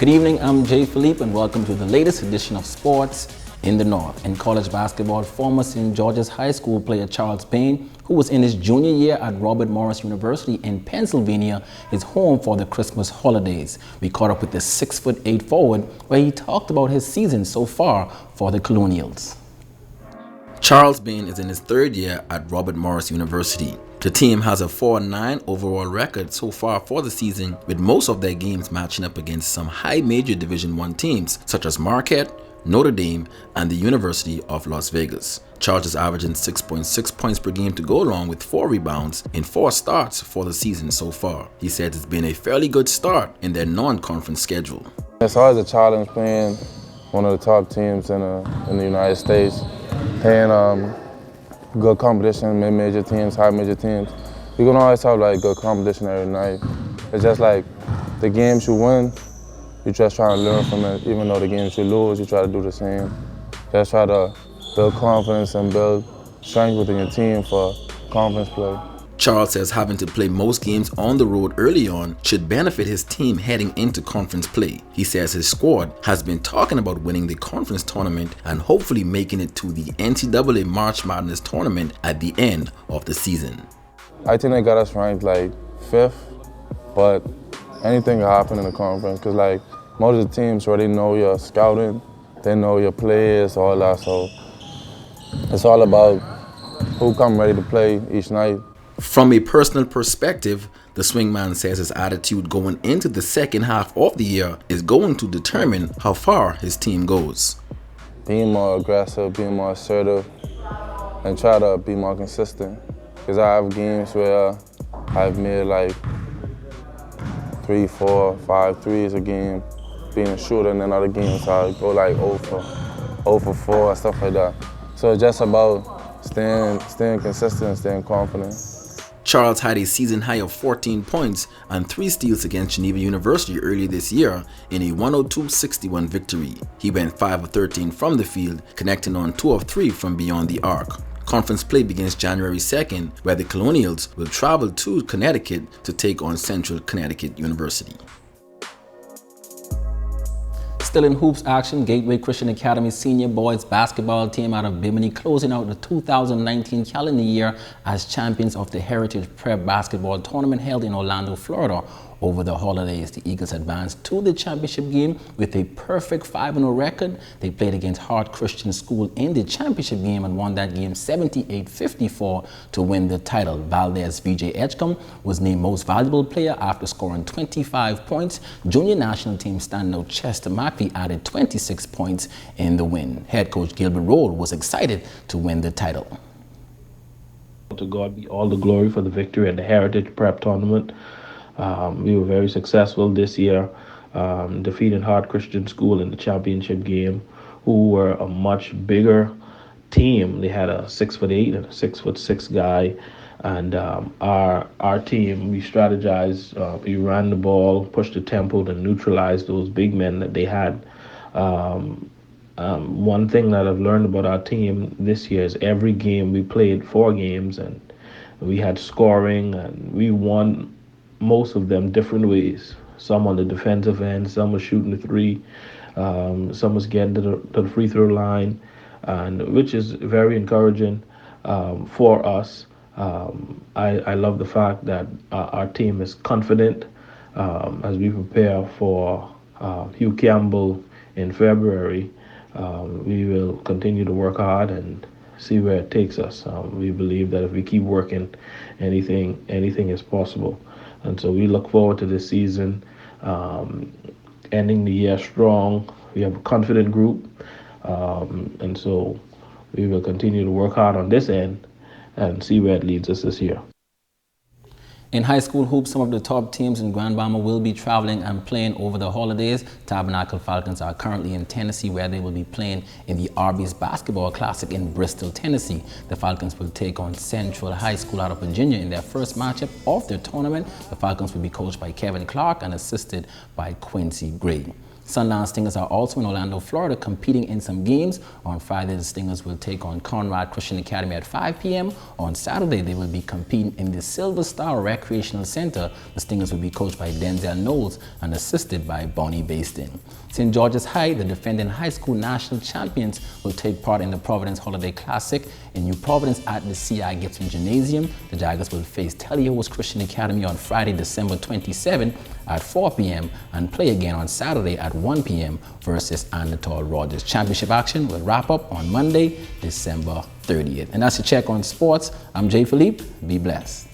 Good evening, I'm Jay Philippe and welcome to the latest edition of Sports in the North. In college basketball, former St. George's High School player Charles Payne, who was in his junior year at Robert Morris University in Pennsylvania, is home for the Christmas holidays. We caught up with the 6'8" forward where he talked about his season so far for the Colonials. Charles Payne is in his third year at Robert Morris University. The team has a 4-9 overall record so far for the season, with most of their games matching up against some high major Division I teams such as Marquette, Notre Dame, and the University of Las Vegas. Charles is averaging 6.6 points per game to go along with 4 rebounds in 4 starts for the season so far. He says it's been a fairly good start in their non-conference schedule. It's always a challenge playing one of the top teams in the United States, playing good competition, mid-major teams, high-major teams. You're gonna always have like good competition every night. It's just like the games you win, you just try to learn from it. Even though the games you lose, you try to do the same. Just try to build confidence and build strength within your team for conference play. Charles says having to play most games on the road early on should benefit his team heading into conference play. He says his squad has been talking about winning the conference tournament and hopefully making it to the NCAA March Madness tournament at the end of the season. I think they got us ranked like 5th, but anything can happen in the conference because like most of the teams already know your scouting, they know your players, all that, so it's all about who come ready to play each night. From a personal perspective, the swingman says his attitude going into the second half of the year is going to determine how far his team goes. Being more aggressive, being more assertive, and try to be more consistent. Because I have games where I've made like 3, 4, 5 threes a game, being a shooter, and then other games I go like 0 for 4, stuff like that. So it's just about staying consistent and staying confident. Charles had a season high of 14 points and 3 steals against Geneva University earlier this year in a 102-61 victory. He went 5 of 13 from the field, connecting on 2 of 3 from beyond the arc. Conference play begins January 2nd, where the Colonials will travel to Connecticut to take on Central Connecticut University. Still in hoops action, Gateway Christian Academy senior boys basketball team out of Bimini closing out the 2019 calendar year as champions of the Heritage Prep basketball tournament held in Orlando, Florida. Over the holidays, the Eagles advanced to the championship game with a perfect 5-0 record. They played against Hart Christian School in the championship game and won that game 78-54 to win the title. Valdez VJ Edgecombe was named most valuable player after scoring 25 points. Junior national team standout Chester Mackey added 26 points in the win. Head coach Gilbert Roll was excited to win the title. To God be all the glory for the victory at the Heritage Prep tournament. We were very successful this year, defeating Hart Christian School in the championship game, who were a much bigger team. They had a 6'8" and a 6'6" guy, and our team, we strategized, we ran the ball, pushed the tempo to neutralize those big men that they had. One thing that I've learned about our team this year is every game we played 4 games and we had scoring and we won most of them different ways. Some on the defensive end, some was shooting the 3, some was getting to the free throw line, and which is very encouraging for us. I love the fact that our team is confident as we prepare for Hugh Campbell in February. We will continue to work hard and see where it takes us. We believe that if we keep working, anything is possible. And so we look forward to this season, ending the year strong. We have a confident group, and so we will continue to work hard on this end and see where it leads us this year. In high school hoops, some of the top teams in Grand Bahama will be traveling and playing over the holidays. Tabernacle Falcons are currently in Tennessee, where they will be playing in the Arby's Basketball Classic in Bristol, Tennessee. The Falcons will take on Central High School out of Virginia in their first matchup of their tournament. The Falcons will be coached by Kevin Clark and assisted by Quincy Gray. Sundown Stingers are also in Orlando, Florida, competing in some games. On Friday, the Stingers will take on Conrad Christian Academy at 5 p.m. On Saturday, they will be competing in the Silver Star Recreational Center. The Stingers will be coached by Denzel Knowles and assisted by Bonnie Bastin. St. George's High, the defending high school national champions, will take part in the Providence Holiday Classic in New Providence at the C.I. Gibson Gymnasium. The Tigers will face Teleos Christian Academy on Friday, December 27 at 4 p.m. and play again on Saturday at 1 p.m. versus Anatole Rogers. Championship action will wrap up on Monday, December 30th. And that's a check on sports. I'm Jay Philippe. Be blessed.